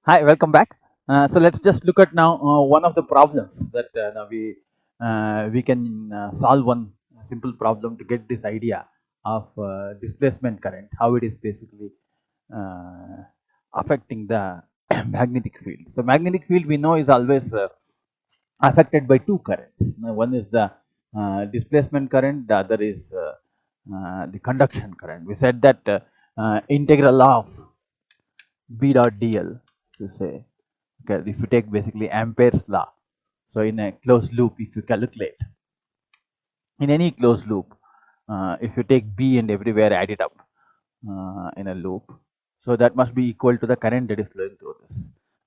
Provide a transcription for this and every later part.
Hi, welcome back. So let's just look at now one of the problems that now we can solve one simple problem to get this idea of displacement current, how it is basically uh, affecting the magnetic field. So magnetic field we know is always affected by two currents. Now, one is the displacement current, the other is the conduction current. We said that integral of B dot dl to say, okay, if you take basically Ampere's law, so in a closed loop, if you calculate in any closed loop, if you take B and everywhere add it up in a loop, so that must be equal to the current that is flowing through this.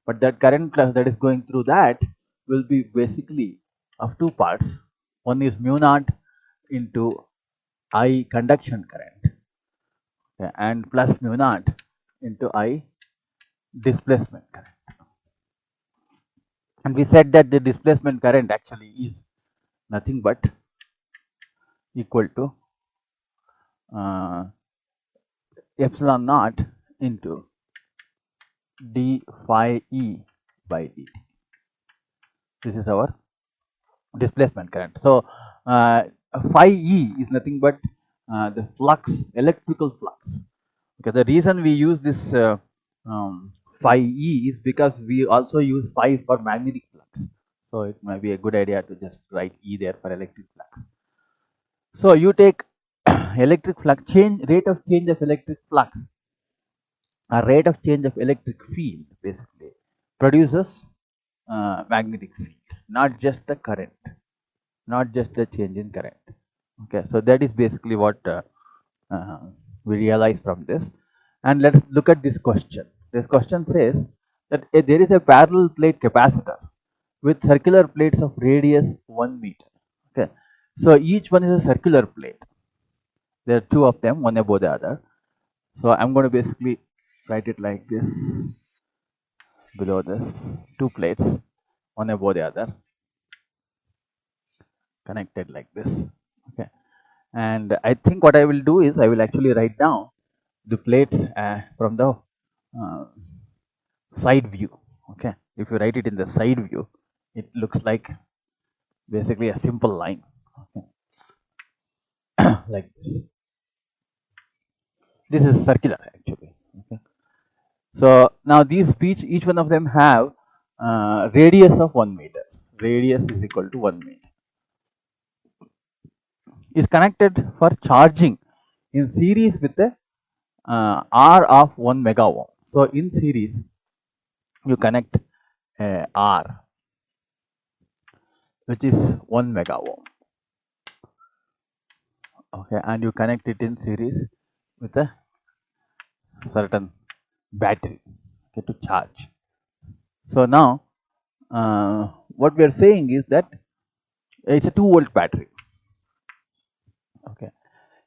But that current that is going through that will be basically of two parts. One is mu naught into I conduction current, okay, and plus mu naught into I displacement current. And we said that the displacement current actually is nothing but equal to uh, epsilon naught into d phi e by dt. This is our displacement current. So phi e is nothing but the flux, electrical flux. Okay, the reason we use this phi e is because we also use phi for magnetic flux. So it might be a good idea to just write e there for electric flux. So you take electric flux change, rate of change of electric flux, a rate of change of electric field basically produces magnetic field, not just the current, not just the change in current. Okay, so that is basically what uh, we realize from this. And let's look at this question. This question says that there is a parallel plate capacitor with circular plates of radius 1 meter. Okay, so each one is a circular plate. There are two of them, one above the other. So I'm going to basically write it like this below this, two plates, one above the other, connected like this. Okay, and I think what I will do is I will actually write down the plates from the uh, side view. Okay, if you write it in the side view, it looks like basically a simple line. Okay. Like this. This is circular actually. Okay. So now these each one of them have radius of 1 meter. Radius is equal to 1 meter. Is connected for charging in series with the R of 1 mega ohm. So in series, you connect R, which is 1 mega ohm. Okay, and you connect it in series with a certain battery, okay, to charge. So now, what we are saying is that it's a 2-volt battery. Okay,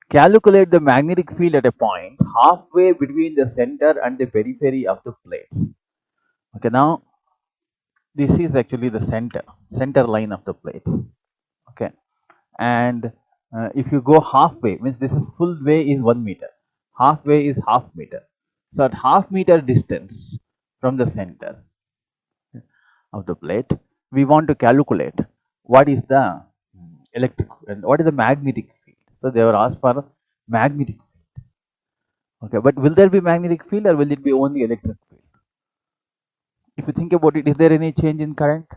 calculate the magnetic field at a point halfway between the center and the periphery of the plates. Okay, now this is actually the center line of the plate. Okay, and if you go halfway, means this is full way is 1 meter, halfway is half meter. So at half meter distance from the center of the plate, we want to calculate what is the electric and what is the magnetic field. So they were asked for magnetic field. Okay, but will there be magnetic field or will it be only electric field? If you think about it, is there any change in current?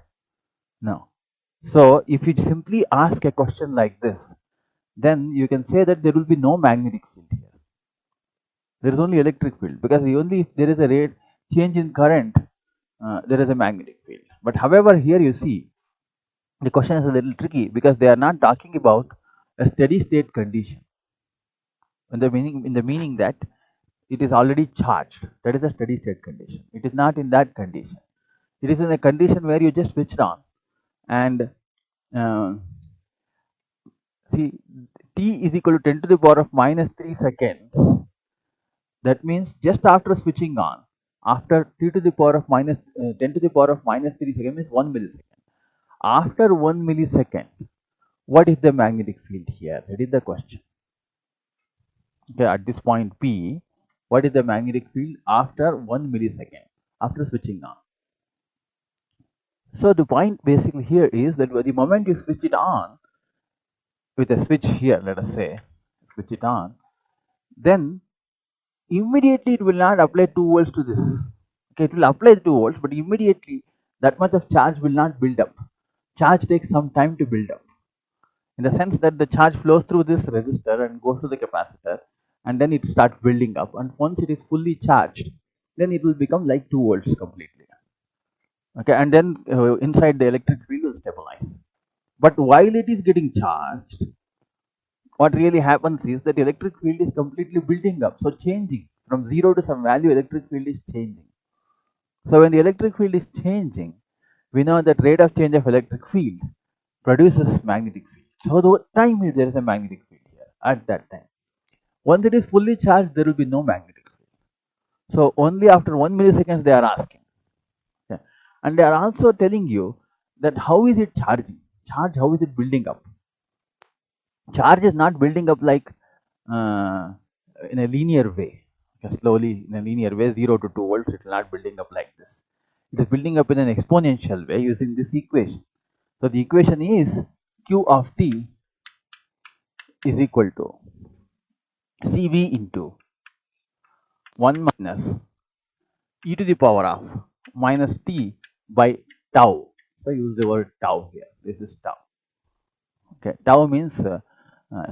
No. So if you simply ask a question like this, then you can say that there will be no magnetic field here. There is only electric field, because only if there is a rate change in current, there is a magnetic field. But however, here you see the question is a little tricky because they are not talking about a steady state condition. In the meaning that it is already charged, that is a steady state condition. It is not in that condition. It is in a condition where you just switched on and uh, see t is equal to 10 to the power of minus 3 seconds. That means just after switching on, after t to the power of minus 10 to the power of minus 3 seconds means 1 millisecond. After 1 millisecond, what is the magnetic field here? That is the question. Okay, at this point P, what is the magnetic field after 1 millisecond? after switching on. So the point basically here is that the moment you switch it on with a switch here, let us say, switch it on, then immediately it will not apply 2 volts to this. Okay, it will apply 2 volts, but immediately that much of charge will not build up. Charge takes some time to build up, in the sense that the charge flows through this resistor and goes to the capacitor, and then it starts building up, and once it is fully charged, then it will become like 2 volts completely. Okay, and then inside the electric field will stabilize. But while it is getting charged, what really happens is that electric field is completely building up, so changing from 0 to some value, electric field is changing. So when the electric field is changing, we know that rate of change of electric field produces magnetic field. So the time there is a magnetic field here at that time. Once it is fully charged, there will be no magnetic field. So only after 1 millisecond they are asking. Okay. And they are also telling you that how is it charging? Charge, how is it building up? Charge is not building up like uh, in a linear way. Okay, slowly in a linear way, 0 to 2 volts, it will not building up like this. It is building up in an exponential way using this equation. So the equation is Q of t is equal to Cv into 1 minus e to the power of minus t by tau. So use the word tau here. This is tau. Okay, tau means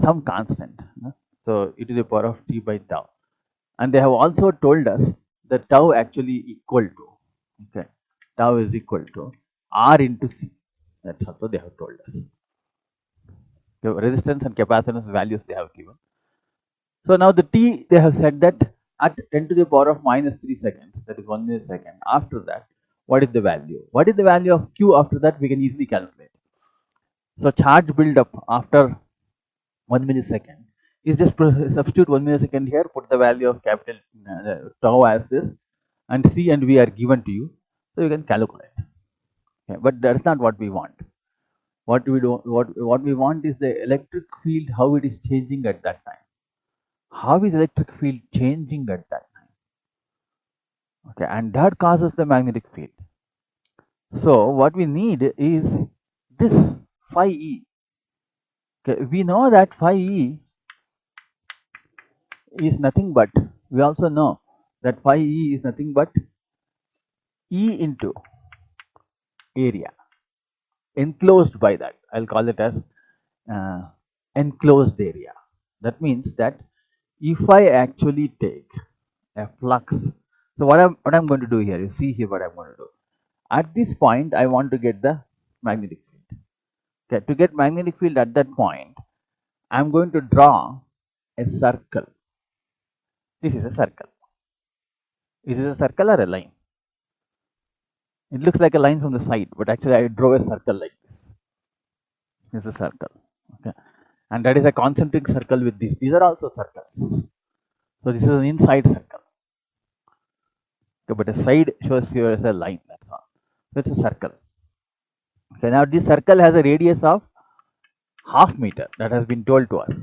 some constant. So e to the power of t by tau. And they have also told us that tau actually equal to, okay, tau is equal to R into C. That's also they have told us. The resistance and capacitance values they have given. So now the t, they have said that at 10 to the power of minus 3 seconds, that is 1 millisecond. After that, what is the value? What is the value of Q after that? We can easily calculate. So charge build up after 1 millisecond is just substitute 1 millisecond here, put the value of capital tau as this, and C and V are given to you, so you can calculate. Okay, but that's not what we want. What we want is the electric field, how it is changing at that time. How is electric field changing at that time? Okay, and that causes the magnetic field. So what we need is this phi E. Okay, we know that phi E is nothing but, we also know that phi E is nothing but E into area enclosed by that. I'll call it as enclosed area. That means that if I actually take a flux, so what I'm going to do here, you see here what I'm going to do. At this point, I want to get the magnetic field. Okay, to get magnetic field at that point, I'm going to draw a circle. This is a circle. Is it a circle or a line? It looks like a line from the side, but actually I draw a circle like this. This is a circle. Okay, and that is a concentric circle with these. These are also circles. So this is an inside circle. Okay, but a side shows here as a line. That's all. So it's a circle. Okay, now this circle has a radius of half meter. That has been told to us.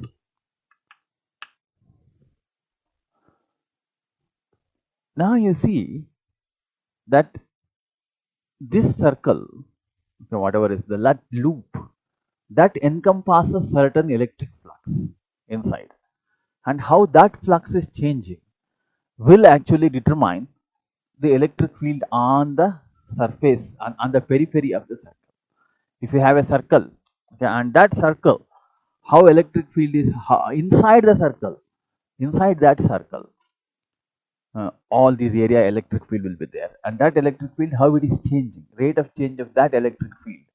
Now you see that this circle, okay, whatever is the loop, that encompasses certain electric flux inside, and how that flux is changing will actually determine the electric field on the surface, on the periphery of the circle. If you have a circle, okay, and that circle, how electric field is inside the circle, inside that circle, all these area electric field will be there, and that electric field, how it is changing, rate of change of that electric field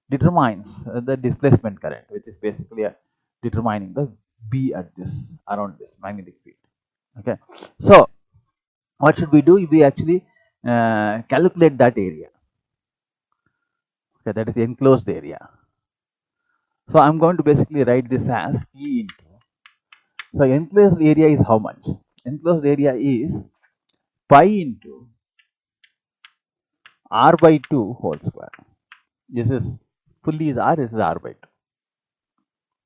determines the displacement current, which is basically determining the B at this, around this magnetic field. Okay, so what should we do? We actually calculate that area. Okay, that is the enclosed area. So I'm going to basically write this as E into. So enclosed area is how much? Enclosed area is pi into R by 2 whole square. This is fully is R, this is R by 2.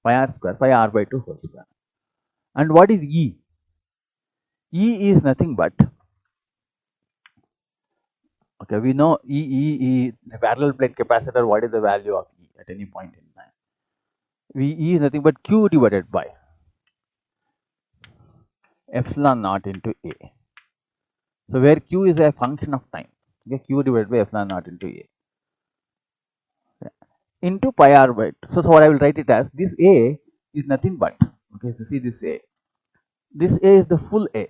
Pi R square, pi R by 2 whole square. And what is E? E is nothing but Okay, we know E, the parallel plate capacitor, what is the value of E at any point in time? E is nothing but Q divided by epsilon naught into A. So where Q is a function of time, okay, Q divided by epsilon naught into A. Okay, into pi r by 2. So what I will write it as, this A is nothing but, okay, so see this A. This A is the full A.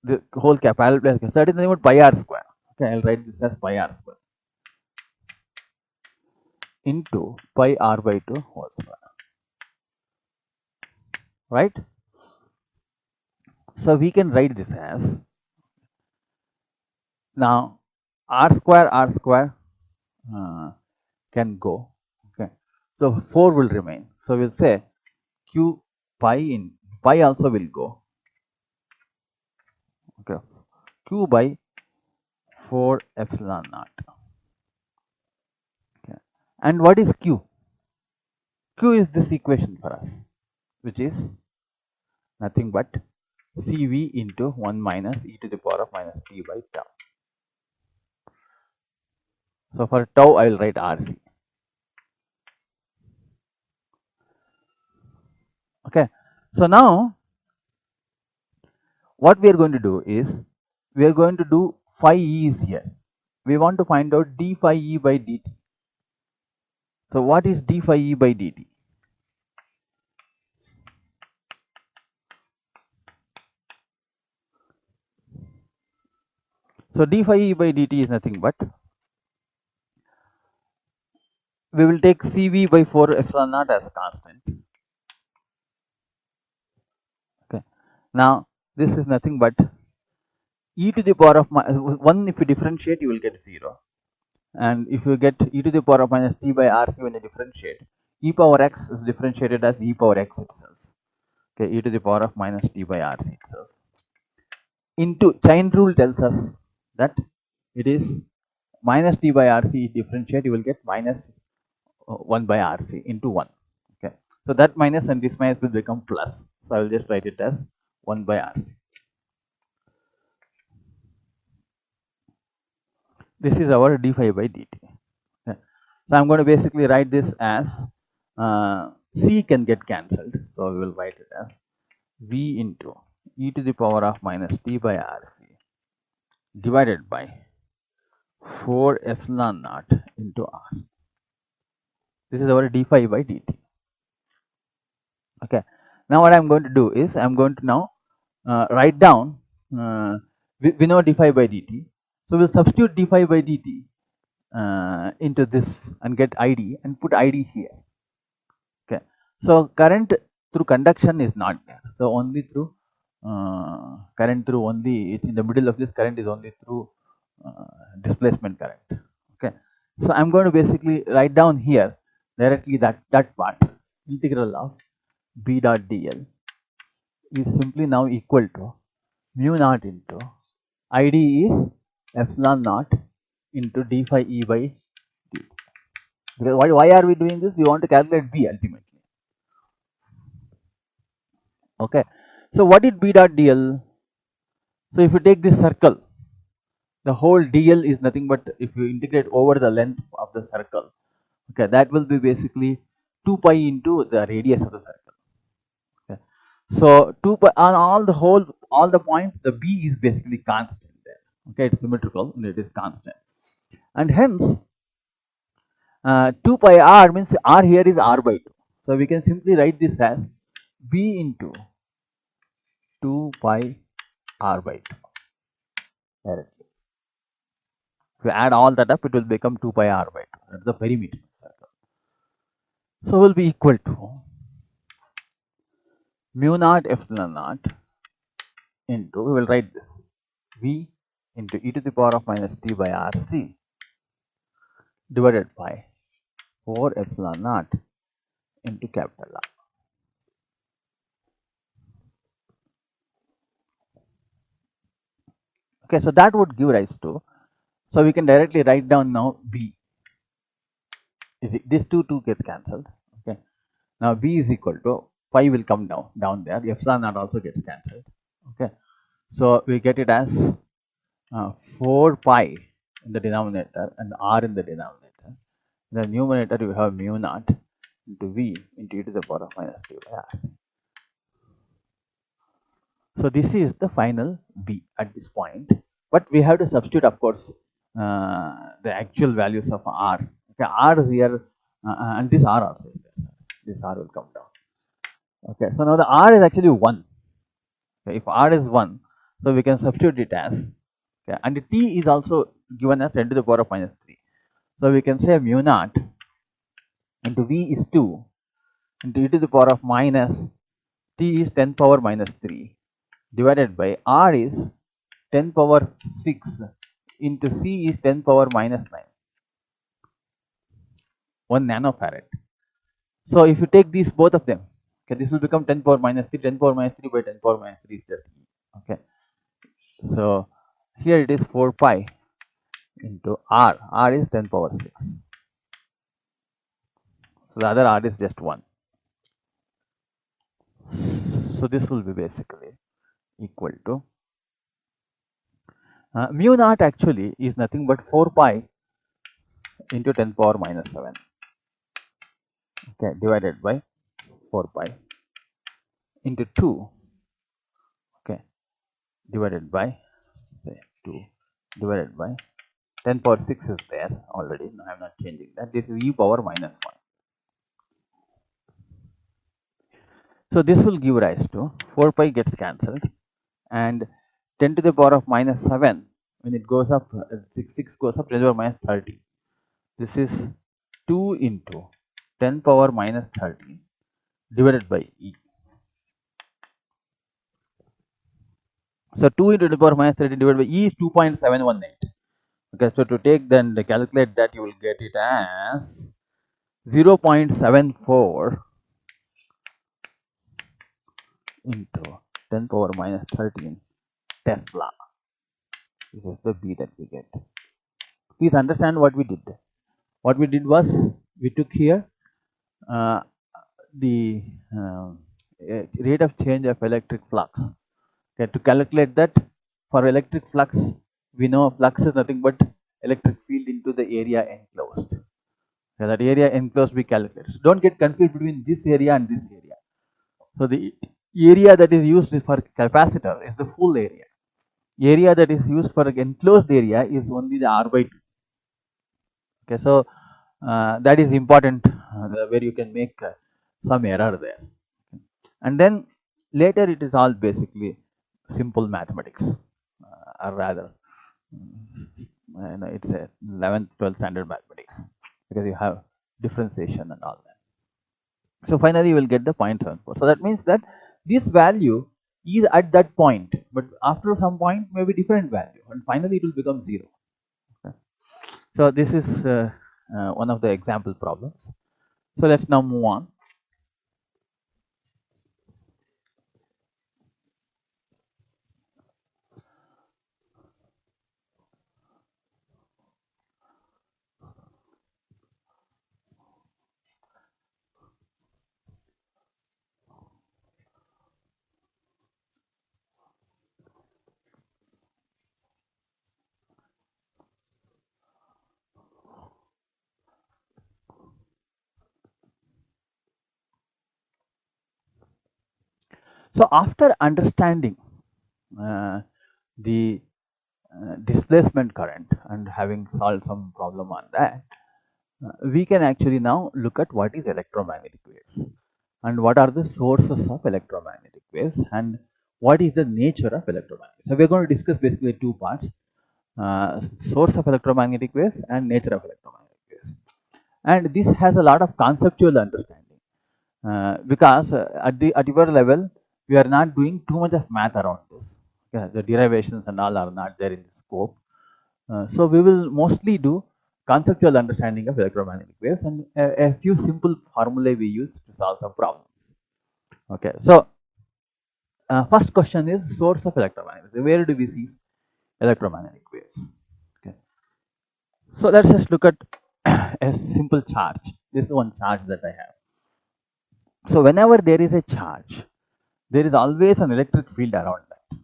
The whole parallel plate, so that is nothing but pi r square. Okay, I'll write this as pi r square into pi r by 2 whole square. Right? So we can write this as, now r square can go. Okay, so 4 will remain. So we'll say q pi in pi also will go. Okay, q by 4 epsilon naught. Okay, and what is q? Q is this equation for us, which is nothing but Cv into 1 minus e to the power of minus t by tau. So for tau, I will write Rc. Okay, so now what we are going to do is, we are going to do phi e is here. We want to find out d phi e by dt. So what is d phi e by dt? So d phi e by dt is nothing but, we will take Cv by 4 epsilon naught as constant. Okay, now this is nothing but e to the power of 1. If you differentiate, you will get 0. And if you get e to the power of minus t by rc when you differentiate, e power x is differentiated as e power x itself. Okay, e to the power of minus t by rc itself. Into chain rule tells us that it is minus t by rc differentiate, you will get minus 1 by rc into 1. Okay, so that minus and this minus will become plus. So I will just write it as 1 by rc. This is our d phi by dt. Okay. So I'm going to basically write this as c can get cancelled. So we will write it as v into e to the power of minus t by rc divided by 4 epsilon naught into r. This is our d phi by dt. Okay. Now what I'm going to do is, I'm going to now write down, we know d phi by dt. So we'll substitute d phi by dt into this and get id and put id here. Okay. So current through conduction is not there. So only through current through only, it's in the middle of this current is only through displacement current. Okay. So I'm going to basically write down here directly that part, integral of b dot dl is simply now equal to mu naught into id is epsilon naught into d phi e by dt. Because why are we doing this? We want to calculate b ultimately. Okay, so what is b dot dl? So if you take this circle, the whole dl is nothing but, if you integrate over the length of the circle, okay, that will be basically 2 pi into the radius of the circle. Okay, so 2 pi on all the points, the b is basically constant there. Okay, it's symmetrical and it is constant, and hence 2 pi r means r here is r by 2. So we can simply write this as b into 2 pi r by 2 directly. If you add all that up, it will become 2 pi r by 2. That's the perimeter circle. So will be equal to mu naught epsilon naught into, we will write this, v into e to the power of minus t by rc divided by 4 epsilon naught into capital R. Okay, so that would give rise to, so we can directly write down now b is this 2 gets cancelled. Okay, now b is equal to, pi will come down there, the epsilon naught also gets cancelled. Okay, so we get it as 4 pi in the denominator and r in the denominator. In the numerator you have mu naught into v into e to the power of minus 2 by r. So this is the final b at this point, but we have to substitute, of course, the actual values of r. Okay, r here and this r also is there. This r will come down. Okay, so now the r is actually 1. Okay, if r is 1, so we can substitute it as, okay, and the t is also given as 10 to the power of minus 3. So we can say mu naught into v is 2 into e to the power of minus t is 10 power minus 3 divided by r is 10 power 6 into c is 10 power minus 9, 1 nanofarad. So if you take these both of them, okay, this will become 10 power minus 3, 10 power minus 3 by 10 power minus 3 is just e. Okay, so here it is 4 pi into r is 10 power 6. So the other r is just 1. So this will be basically equal to mu naught actually is nothing but 4 pi into 10 power minus 7, okay, divided by 4 pi into 2, okay, divided by say 2 divided by 10 power 6 is there already. No, I am not changing that. This is e power minus 1. So this will give rise to 4 pi gets cancelled and 10 to the power of minus 7 when it goes up, 6 goes up, 10 to the power minus 30. This is 2 into 10 power minus 30 divided by e. So 2 into 10 to the power minus 30 divided by e is 2.718. Okay, so to take then to calculate that, you will get it as 0.74 into 10 power minus 13 Tesla. This is the B that we get. Please understand what we did. What we did was we took here the rate of change of electric flux. Okay, to calculate that, for electric flux, we know flux is nothing but electric field into the area enclosed. Okay, that area enclosed we calculate. So don't get confused between this area and this area. So the area that is used for capacitor is the full area. Area that is used for enclosed area is only the r by 2. Okay, so that is important, where you can make some error there. And then later it is all basically simple mathematics, or rather, it's a 11th, 12th standard mathematics, because you have differentiation and all that. So finally you will get the 0.74. So that means that this value is at that point, but after some point maybe different value, and finally it will become 0. Okay. So this is one of the example problems. So let's now move on. So after understanding the displacement current and having solved some problem on that, we can actually now look at what is electromagnetic waves and what are the sources of electromagnetic waves and what is the nature of electromagnetic. So we are going to discuss basically two parts: source of electromagnetic waves and nature of electromagnetic waves. And this has a lot of conceptual understanding, because at your level we are not doing too much of math around this. Okay, the derivations and all are not there in the scope. So we will mostly do conceptual understanding of electromagnetic waves and a few simple formulae we use to solve some problems. Okay, so first question is source of electromagnetic waves. Where do we see electromagnetic waves? Okay, so let's just look at a simple charge. This is one charge that I have. So whenever there is a charge, there is always an electric field around that.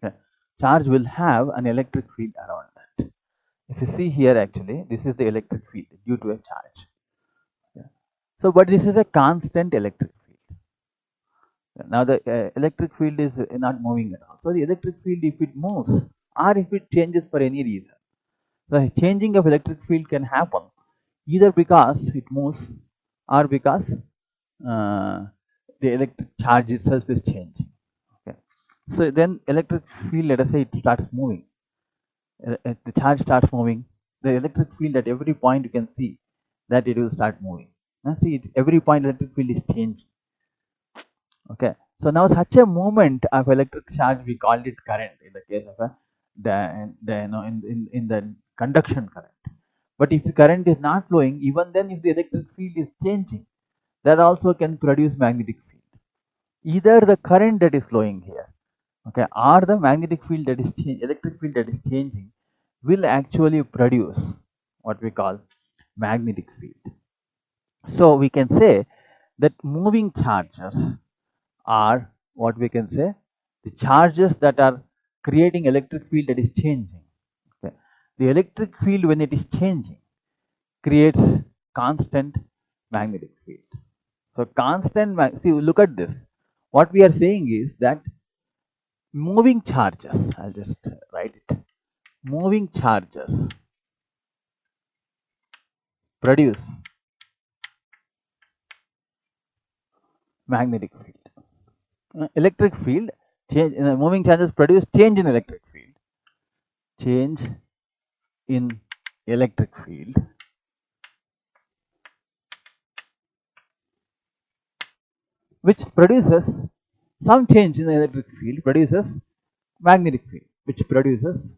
Okay. charge will have an electric field around that. If you see here, actually, this is the electric field due to a charge. Yeah. So, but this is a constant electric field. Now, the electric field is not moving at all. So, the electric field, if it moves or if it changes for any reason, the changing of electric field can happen either because it moves or because uh, the electric charge itself is changing. Okay. So then electric field, let us say it starts moving. The charge starts moving. The electric field at every point you can see that it will start moving. Now see, every point electric field is changing. Okay. So now such a movement of electric charge, we called it current in the case of in the conduction current. But if the current is not flowing, even then if the electric field is changing, that also can produce magnetic field. Either the current that is flowing here, okay, or the magnetic field that is electric field that is changing will actually produce what we call magnetic field. So we can say that moving charges are what we can say the charges that are creating electric field that is changing. Okay. The electric field, when it is changing, creates constant magnetic field. So constant see, look at this. What we are saying is that moving charges, I'll just write it. Moving charges produce magnetic field. Electric field change. Moving charges produce change in electric field. Change in electric field, which produces some change in the electric field, produces magnetic field, which produces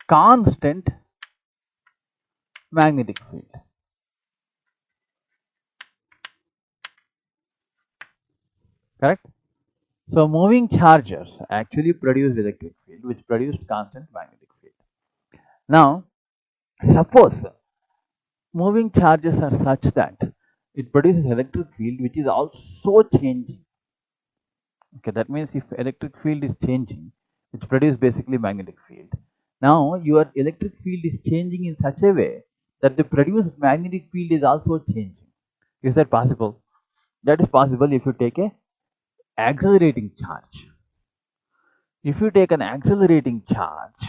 constant magnetic field. Correct? So moving charges actually produce electric field, which produced constant magnetic field. Now, suppose moving charges are such that it produces electric field which is also changing. Okay, that means if electric field is changing, it produces basically magnetic field. Now your electric field is changing in such a way that the produced magnetic field is also changing. Is that possible? That is possible if you take a accelerating charge. If you take an accelerating charge,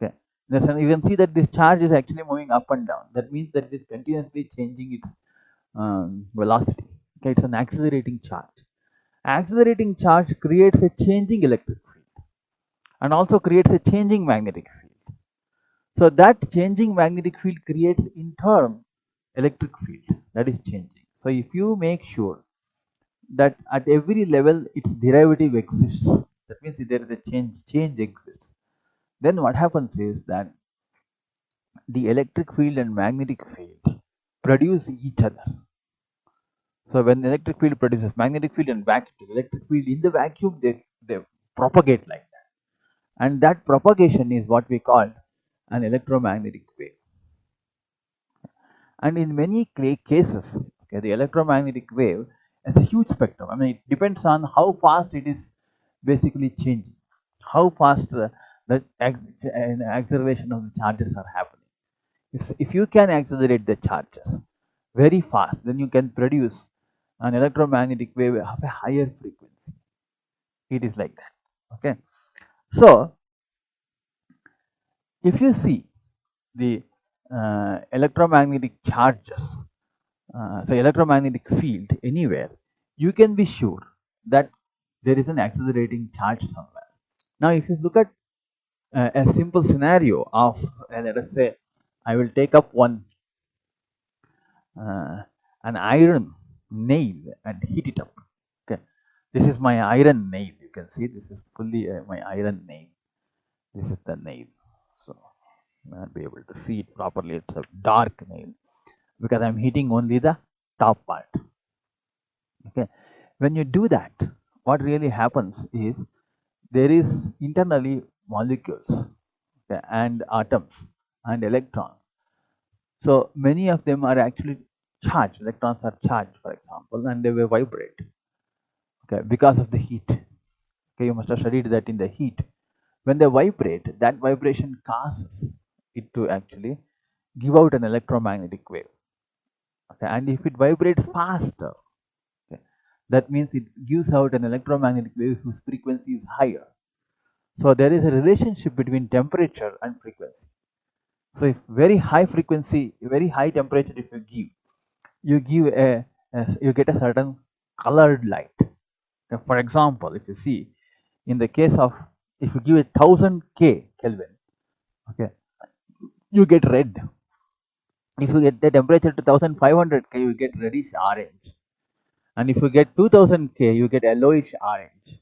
okay, you can see that this charge is actually moving up and down. That means that it is continuously changing its velocity. Okay, it's an accelerating charge. Accelerating charge creates a changing electric field and also creates a changing magnetic field. So that changing magnetic field creates in turn electric field that is changing. So if you make sure that at every level its derivative exists, that means if there is a change exists, then what happens is that the electric field and magnetic field produce each other. So when the electric field produces magnetic field and vacuum, electric field in the vacuum, they propagate like that. And that propagation is what we call an electromagnetic wave. And in many cases, okay, the electromagnetic wave has a huge spectrum. I mean, it depends on how fast it is basically changing, how fast the acceleration of the charges are happening. If you can accelerate the charges very fast, then you can produce an electromagnetic wave of a higher frequency. It is like that. Okay. So if you see the electromagnetic charges, so electromagnetic field anywhere, you can be sure that there is an accelerating charge somewhere. Now, if you look at a simple scenario of, let us say, I will take up an iron nail and heat it up. Okay, this is my iron nail. You can see this is fully my iron nail. This is the nail. So I'll be able to see it properly. It's a dark nail because I'm heating only the top part. Okay, when you do that, what really happens is there is internally molecules, okay, and atoms and electrons. So many of them are actually charged. Electrons are charged, for example, and they will vibrate. Okay, because of the heat. Okay, you must have studied that in the heat. When they vibrate, that vibration causes it to actually give out an electromagnetic wave. Okay, and if it vibrates faster, okay, that means it gives out an electromagnetic wave whose frequency is higher. So there is a relationship between temperature and frequency. So if very high frequency, very high temperature, if you give you get a certain colored light. Now, for example, if you see in the case of if you give it 1000 K Kelvin, okay, you get red. If you get the temperature to 1500 K, you get reddish orange. And if you get 2000 K, you get yellowish orange.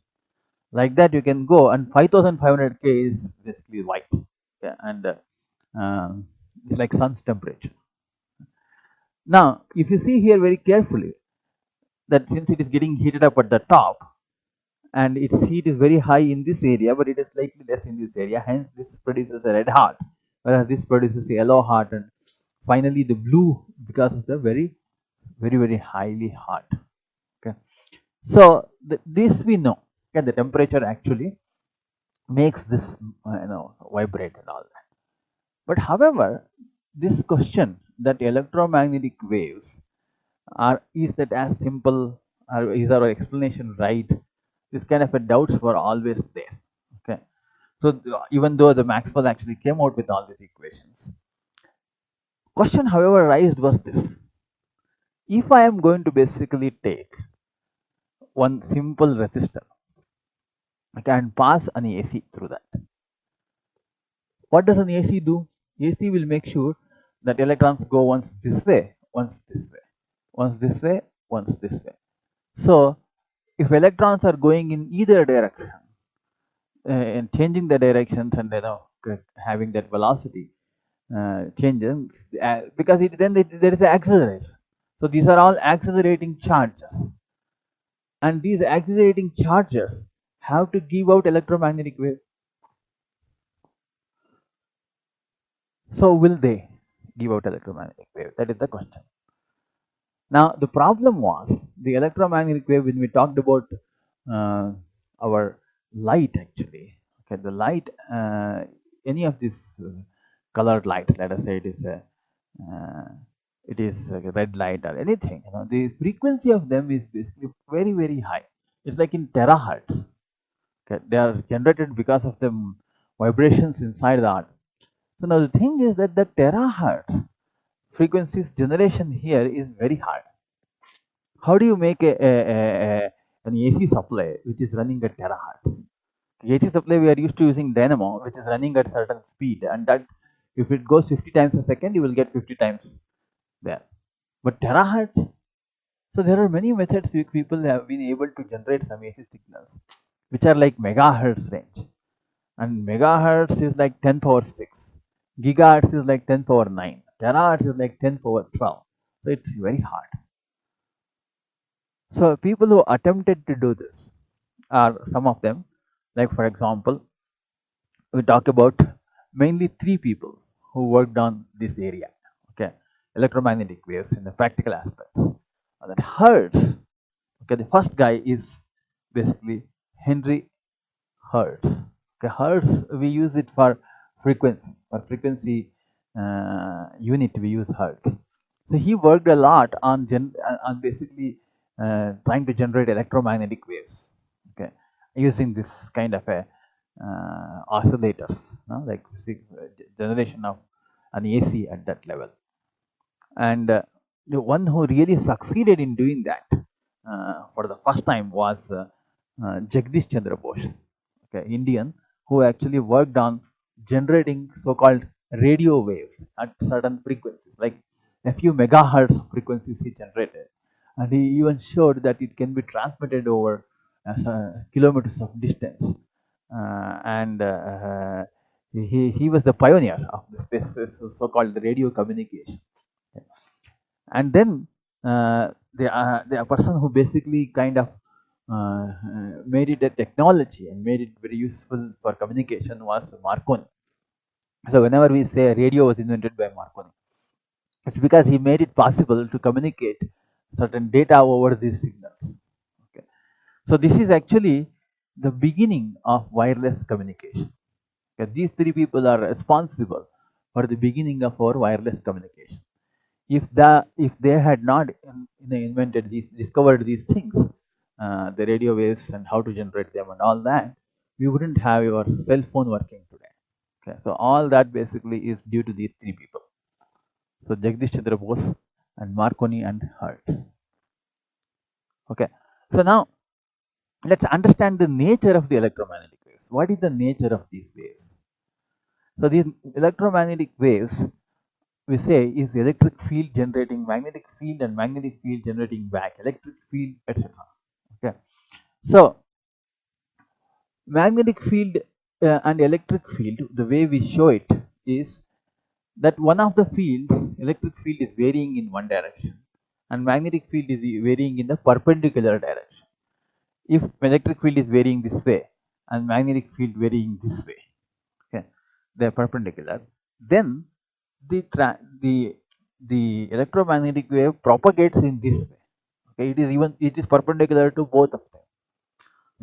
Like that, you can go, and 5500 K is basically white. Okay, and it's like sun's temperature. Now, if you see here very carefully, that since it is getting heated up at the top, and its heat is very high in this area, but it is slightly less in this area, hence this produces a red heart, whereas this produces a yellow heart, and finally the blue because of the very highly hot. Okay, so this we know. Okay, the temperature actually makes this vibrate and all that. But however, this question that electromagnetic waves are, is that as simple, or is our explanation right? This kind of a doubts were always there. Okay, so even though the Maxwell actually came out with all these equations, question however raised was this: if I am going to basically take one simple resistor, okay, and pass an AC through that, what does an AC do? AC will make sure that electrons go once this way, once this way, once this way, once this way. So if electrons are going in either direction, and changing the directions, and having that velocity changes, because there is an acceleration. So these are all accelerating charges, and these accelerating charges have to give out electromagnetic wave. So will they give out electromagnetic wave? That is the question. Now the problem was the electromagnetic wave when we talked about uh, our light actually. Okay, the light, any of these colored lights, let us say uh, it is a red light or anything, the frequency of them is basically very high. It's like in terahertz. Okay, they are generated because of the vibrations inside the earth. So now the thing is that the terahertz frequencies generation here is very high. How do you make an AC supply which is running at terahertz? The AC supply we are used to using dynamo, which is running at certain speed, and that if it goes 50 times a second, you will get 50 times there. But terahertz, so there are many methods which people have been able to generate some AC signals, which are like megahertz range, and megahertz is like 10 power 6, gigahertz is like 10 power 9, terahertz is like 10 power 12. So it's very hard. So people who attempted to do this are some of them. Like for example, we talk about mainly three people who worked on this area. Okay, electromagnetic waves in the practical aspects. That Hertz. Okay, the first guy is basically Henry Hertz. Okay, Hertz we use it for frequency. For frequency unit we use Hertz. So he worked a lot on basically trying to generate electromagnetic waves. Okay, using this kind of a oscillators, like generation of an AC at that level. And the one who really succeeded in doing that for the first time was Jagdish Chandra Bose, okay, Indian, who actually worked on generating so-called radio waves at certain frequencies, like a few megahertz frequencies he generated, and he even showed that it can be transmitted over kilometers of distance, and he was the pioneer of the space, so-called radio communication. And then the person who basically kind of made it a technology and made it very useful for communication was Marconi. So whenever we say radio was invented by Marconi, It's because he made it possible to communicate certain data over these signals. Okay. So this is actually the beginning of wireless communication. Okay. These three people are responsible for the beginning of our wireless communication. If they had not invented these, discovered these things, the radio waves and how to generate them and all that, we wouldn't have your cell phone working today. Okay. So all that basically is due to these three people. So Jagdish Chandra Bose and Marconi and Hertz. Okay. So now let's understand the nature of the electromagnetic waves. What is the nature of these waves? So these electromagnetic waves, we say, is electric field generating magnetic field and magnetic field generating back electric field, etc. Okay. So magnetic field and electric field, the way we show it is that one of the fields, electric field, is varying in one direction and magnetic field is varying in the perpendicular direction. If electric field is varying this way and magnetic field varying this way, okay, they're perpendicular, then the electromagnetic wave propagates in this way. Okay, it is perpendicular to both of them.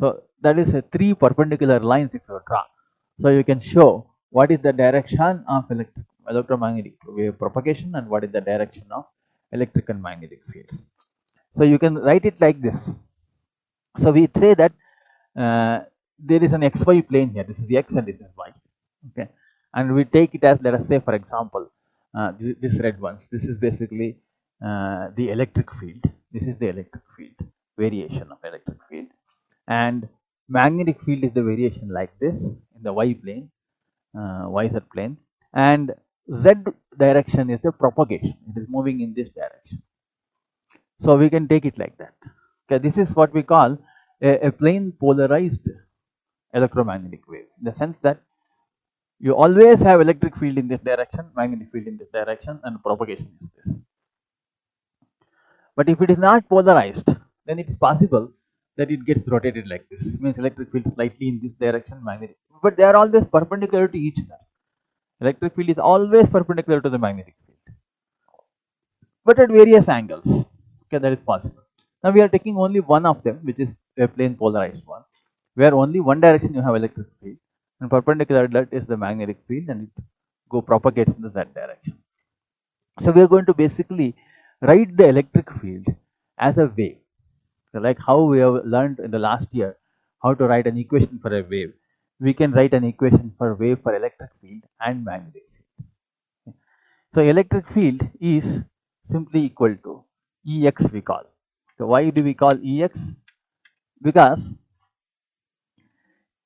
So that is a three perpendicular lines if you draw. So you can show what is the direction of electromagnetic wave propagation and what is the direction of electric and magnetic fields. So you can write it like this. So we say that there is an xy plane here. This is x and this is y. Okay, and we take it as, let us say, for example, this red ones. This is basically the electric field. This is the electric field, variation of electric field, and magnetic field is the variation like this in the y plane, yz plane, and z direction is the propagation. It is moving in this direction. So we can take it like that. Okay, this is what we call a plane polarized electromagnetic wave, in the sense that you always have electric field in this direction, magnetic field in this direction, and propagation is this. But if it is not polarized, then it is possible that it gets rotated like this. It means electric field slightly in this direction, magnetic, but they are always perpendicular to each other. Electric field is always perpendicular to the magnetic field, but at various angles. Okay, that is possible. Now we are taking only one of them, which is a plane polarized one, where only one direction you have electric field, and perpendicular to that is the magnetic field, and it propagates in that direction. So we are going to basically write the electric field as a wave. So like how we have learned in the last year how to write an equation for a wave, we can write an equation for wave for electric field and magnetic field. So electric field is simply equal to Ex, we call. So why do we call Ex? Because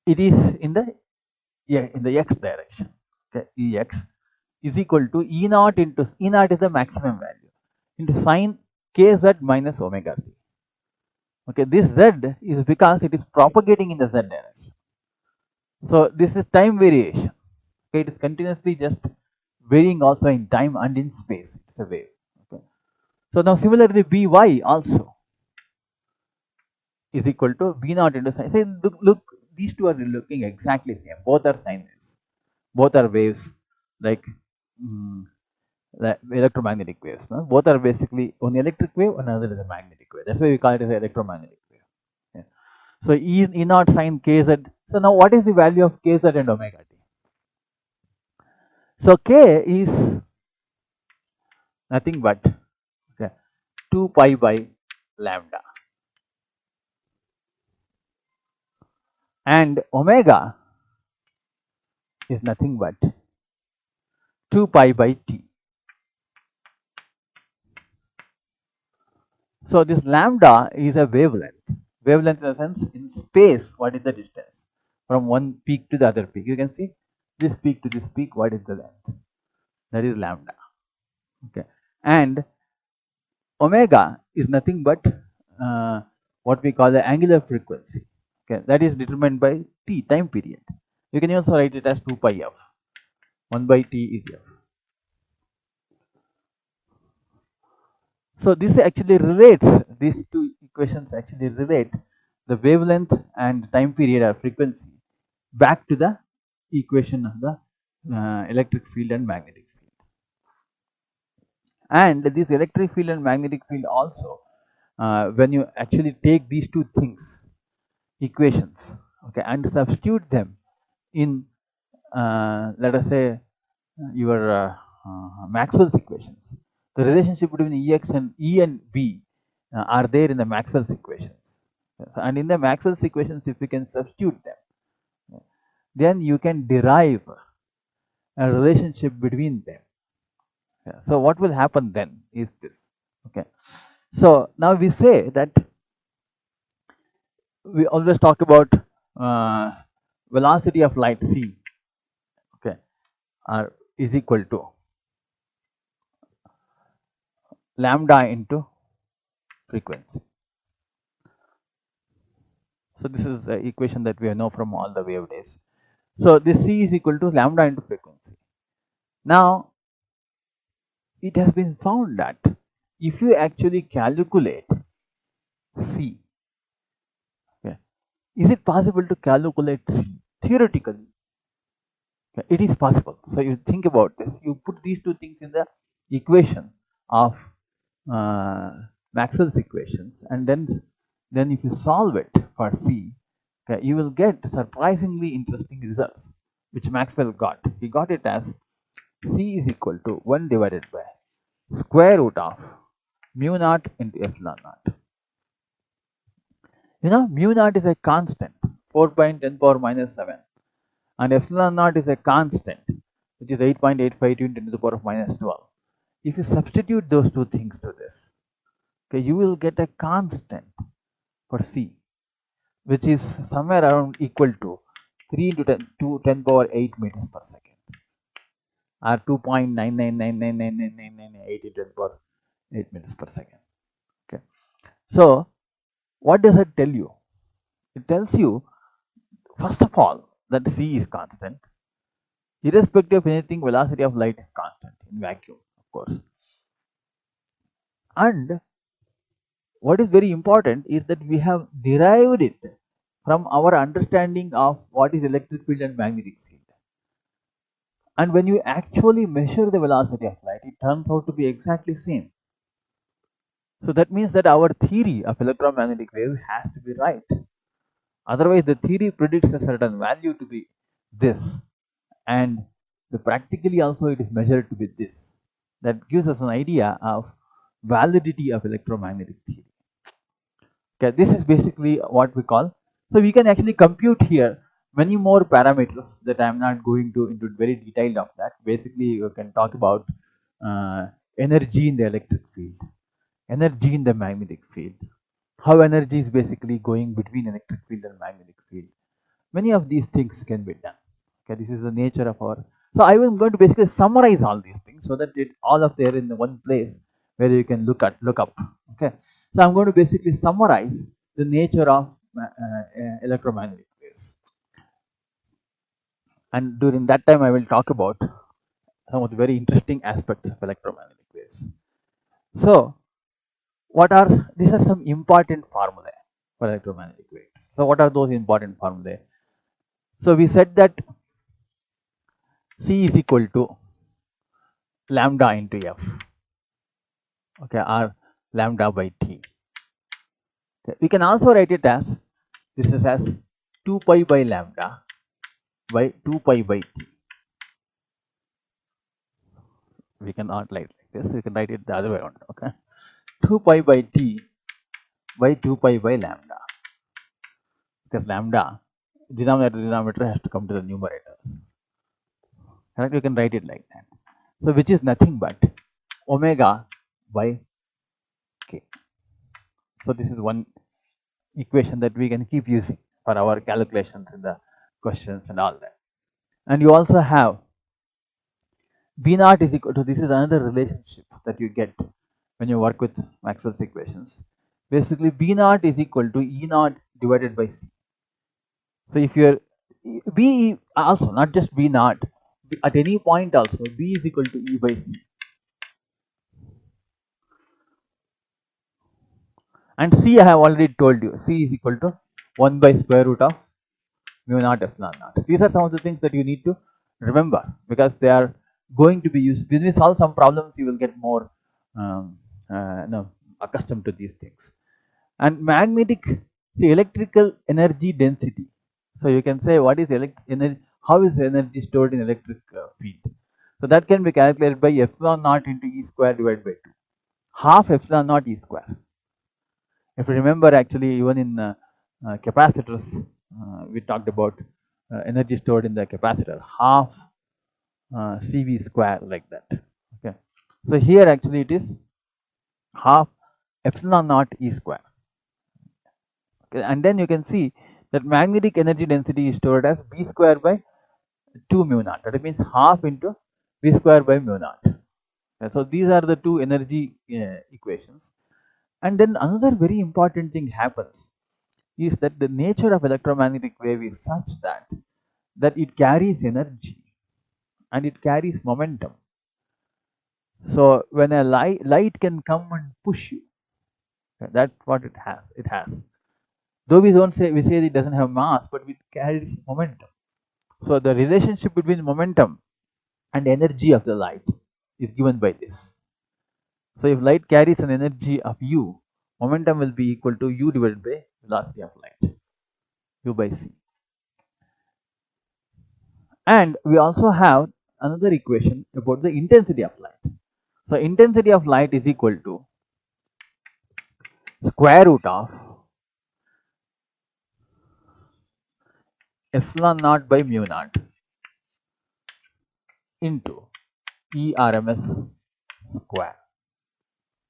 it is in the x direction. Okay, Ex is equal to E naught into E naught is the maximum value into sine kz minus omega c. Okay, this z is because it is propagating in the z direction. So this is time variation. Okay, it is continuously just varying also in time and in space. It's a wave. Okay. So now similarly By also is equal to B naught into sine. Say, look, these two are looking exactly same. Both are sine waves. Both are waves like electromagnetic waves. No? Both are basically one electric wave, another is a magnetic wave. That's why we call it as electromagnetic wave. Yeah. So E naught sine kz. So now what is the value of kz and omega t? So k is nothing but 2 pi by lambda, and omega is nothing but 2 pi by t. So this lambda is a wavelength. Wavelength in the sense, in space, what is the distance from one peak to the other peak? You can see this peak to this peak, what is the length? That is lambda. Okay, and omega is nothing but what we call the angular frequency. Okay, that is determined by t, time period. You can also write it as 2 pi f. 1 by t is f. So this actually relates, these two equations actually relate the wavelength and time period or frequency back to the equation of the electric field and magnetic field. And this electric field and magnetic field also, when you actually take these two things, equations, okay, and substitute them in, let us say, your Maxwell's equations, the relationship between Ex and E and B are there in the Maxwell's equations. And in the Maxwell's equations, if you can substitute them, then you can derive a relationship between them. So what will happen then is this. Okay. So now we say that we always talk about uh, velocity of light c, okay, is equal to lambda into frequency. So this is the equation that we know from all the wave days. So this c is equal to lambda into frequency. Now it has been found that if you actually calculate c, okay, is it possible to calculate c theoretically? It is possible. So you think about this. You put these two things in the equation of Maxwell's equations, and then if you solve it for C, okay, you will get surprisingly interesting results, which Maxwell got. He got it as C is equal to 1 divided by square root of mu naught into epsilon naught. You know, mu naught is a constant, 4.10 power minus 7. And epsilon naught is a constant, which is 8.852 into the power of minus 12. If you substitute those two things to this, okay, you will get a constant for C, which is somewhere around equal to 3 into 10 to 10 power 8 meters per second, or 2.999999998 into 10 power 8 meters per second. Okay, so what does it tell you? It tells you, first of all, that C is constant. Irrespective of anything, velocity of light is constant in vacuum, of course. And what is very important is that we have derived it from our understanding of what is electric field and magnetic field. And when you actually measure the velocity of light, it turns out to be exactly same. So that means that our theory of electromagnetic wave has to be right. Otherwise, the theory predicts a certain value to be this, and practically also it is measured to be this. That gives us an idea of validity of electromagnetic theory. Okay, this is basically what we call. So we can actually compute here many more parameters that I am not going to into very detailed of that. Basically, you can talk about energy in the electric field, energy in the magnetic field, how energy is basically going between electric field and magnetic field. Many of these things can be done. Okay, this is the nature of our. So I am going to basically summarize all these things so that it all of there in the one place where you can look up. Okay, so I'm going to basically summarize the nature of electromagnetic waves, and during that time I will talk about some of the very interesting aspects of electromagnetic waves. So these are some important formulae for electromagnetic waves. So what are those important formulae? So we said that C is equal to lambda into F, okay, or lambda by T. Okay. We can also write it as, this is as 2 pi by lambda by 2 pi by T. We cannot write like this, we can write it the other way around, okay. 2 pi by T by 2 pi by lambda, because lambda, denominator has to come to the numerator. Correct? You can write it like that. So which is nothing but omega by K. So this is one equation that we can keep using for our calculations in the questions and all that. And you also have B naught is equal to, this is another relationship that you get when you work with Maxwell's equations. Basically, B naught is equal to E naught divided by C. So if you're B also, not just B naught, at any point also, B is equal to E by C. And C I have already told you, C is equal to 1 by square root of mu naught epsilon naught. These are some of the things that you need to remember, because they are going to be used. When we solve some problems, you will get more no, accustomed to these things. And magnetic, see, electrical energy density. So you can say what is energy, how is energy stored in electric field? So that can be calculated by epsilon naught into E square divided by 2, half epsilon naught E square. If you remember, actually, even in capacitors, we talked about energy stored in the capacitor, half CV square, like that. Okay. So here actually it is half epsilon naught E square. Okay. And then you can see that magnetic energy density is stored as B square by 2 mu naught. That means half into V square by mu naught. Okay. So these are the two energy equations. And then another very important thing happens is that the nature of electromagnetic wave is such that it carries energy and it carries momentum. So when a light can come and push you, that's what it has. It has. Though we say it doesn't have mass, but it carries momentum. So the relationship between momentum and energy of the light is given by this. So if light carries an energy of u, momentum will be equal to u divided by velocity of light, u by c. And we also have another equation about the intensity of light. So intensity of light is equal to square root of epsilon naught by mu naught into ERMS square.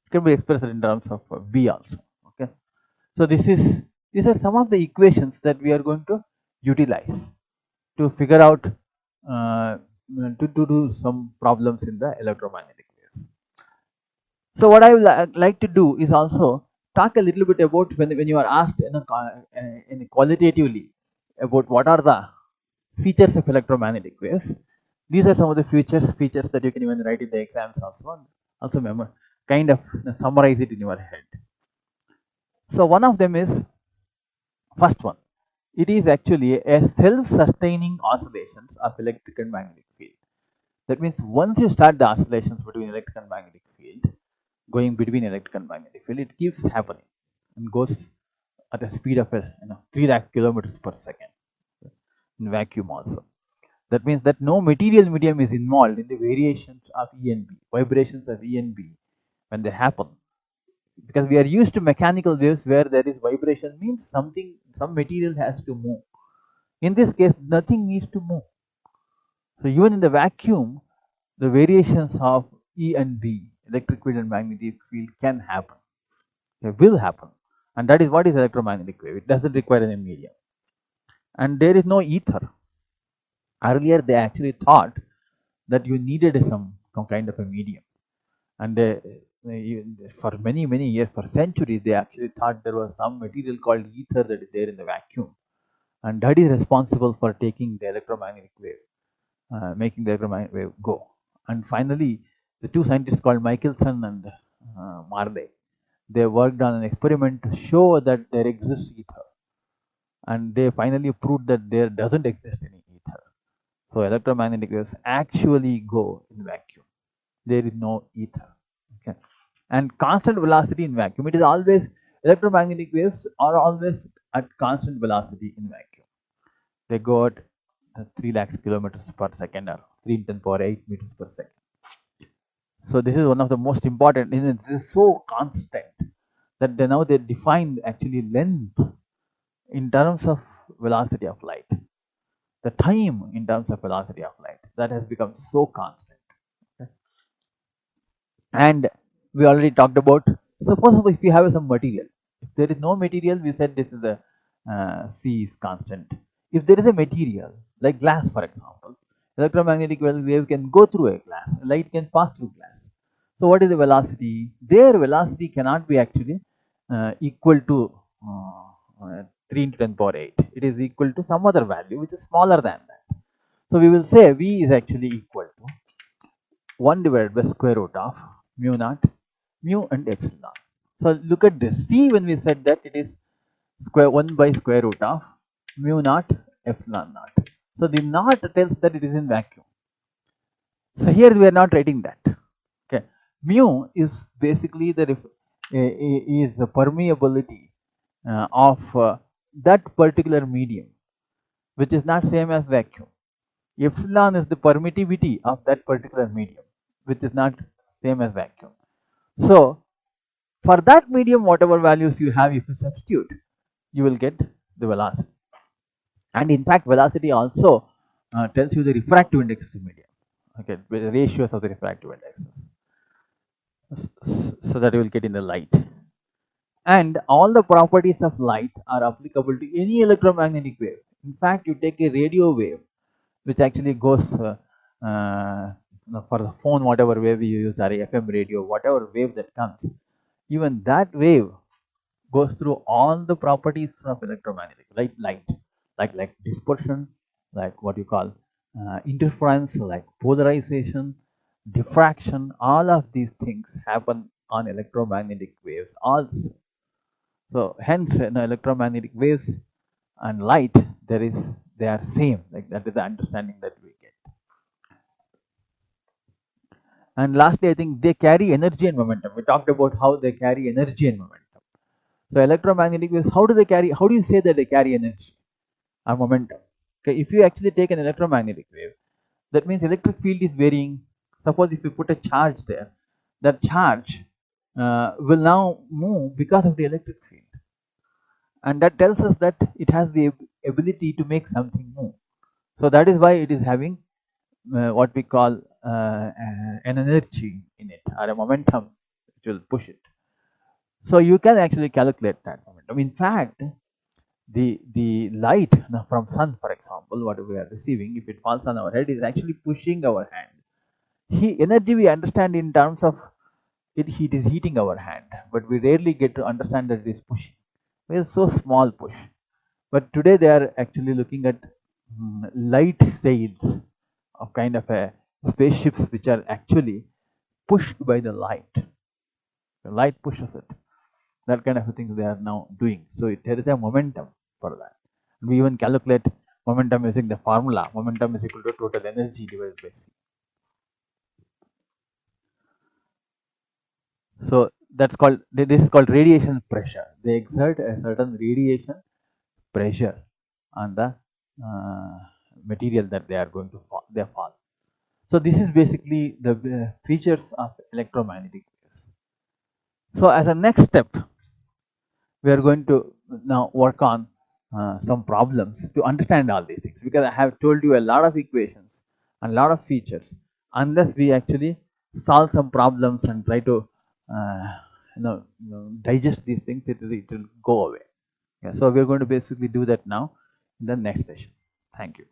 It can be expressed in terms of B also. Okay. So these are some of the equations that we are going to utilize to figure out to do some problems in the electromagnetic waves. So what I would like to do is also talk a little bit about when you are asked in qualitatively about what are the features of electromagnetic waves. These are some of the features that you can even write in the exams also. Also remember, kind of summarize it in your head. So one of them is, first one, it is actually a self-sustaining oscillations of electric and magnetic field. That means once you start the oscillations between electric and magnetic field, going between electric and magnetic field, it keeps happening and goes at a speed of 3 lakh kilometers per second in vacuum also. That means that no material medium is involved in the variations of E and B, vibrations of E and B when they happen. Because we are used to mechanical waves where there is vibration, means some material has to move. In this case, nothing needs to move. So even in the vacuum, the variations of E and B, electric field and magnetic field, can happen. They will happen. And that is what is electromagnetic wave. It doesn't require any medium. And there is no ether. Earlier, they actually thought that you needed some kind of a medium. And for many years, for centuries, they actually thought there was some material called ether that is there in the vacuum. And that is responsible for taking the electromagnetic wave, making the electromagnetic wave go. And finally, the two scientists called Michelson and Marley, they worked on an experiment to show that there exists ether. And they finally proved that there doesn't exist any ether. So electromagnetic waves actually go in vacuum. There is no ether. Okay. And constant velocity in vacuum. It is always, electromagnetic waves are always at constant velocity in vacuum. They go at 3 lakhs kilometers per second or 3 × 10⁸ meters per second. So this is one of the most important. It is so constant that now they define actually length in terms of velocity of light. The time in terms of velocity of light, that has become so constant. Okay. And we already talked about, suppose if you have some material, if there is no material, we said this is a C is constant. If there is a material like glass, for example, electromagnetic wave can go through a glass, light can pass through glass. So what is the velocity? Their velocity cannot be actually equal to 3 × 10⁸. It is equal to some other value which is smaller than that. So we will say V is actually equal to 1 divided by square root of mu naught, mu and epsilon. So look at this. See, when we said that it is 1 by square root of mu naught epsilon naught. So the naught tells that it is in vacuum. So here we are not writing that. Okay. Mu is basically is the permeability of that particular medium, which is not same as vacuum. Epsilon is the permittivity of that particular medium, which is not same as vacuum. So for that medium, whatever values you have, if you substitute, you will get the velocity. And in fact, velocity also tells you the refractive index of the medium. Okay, with the ratios of the refractive index. So that you will get in the light. And all the properties of light are applicable to any electromagnetic wave. In fact, you take a radio wave, which actually goes for the phone, whatever wave you use, or FM radio, whatever wave that comes, even that wave goes through all the properties of electromagnetic, like dispersion, like what you call interference, like polarization, diffraction. All of these things happen on electromagnetic waves also. So hence, electromagnetic waves and light, they are same. Like that is the understanding that we get. And lastly, I think they carry energy and momentum. We talked about how they carry energy and momentum. So electromagnetic waves, how do they carry? How do you say that they carry energy or momentum? Okay, if you actually take an electromagnetic wave, that means electric field is varying. Suppose if you put a charge there, that charge will now move because of the electric field, and that tells us that it has the ability to make something move. So that is why it is having what we call an energy in it, or a momentum which will push it. So you can actually calculate that momentum. In fact, the light from sun, for example, what we are receiving, if it falls on our head, is actually pushing our hand. Energy we understand in terms of it is heating our hand, but we rarely get to understand that it is pushing. It's so small push. But today they are actually looking at light sails of kind of a spaceships which are actually pushed by the light. The light pushes it. That kind of a thing they are now doing. So there is a momentum for that. We even calculate momentum using the formula. Momentum is equal to total energy divided by c. So that's called, this is called radiation pressure. They exert a certain radiation pressure on the material that they are going to fall. So this is basically the features of electromagnetic waves. So as a next step, we are going to now work on some problems to understand all these things, because I have told you a lot of equations and a lot of features. Unless we actually solve some problems and try to uh, digest these things, it will go away. Yeah, so we're going to basically do that now in the next session. Thank you.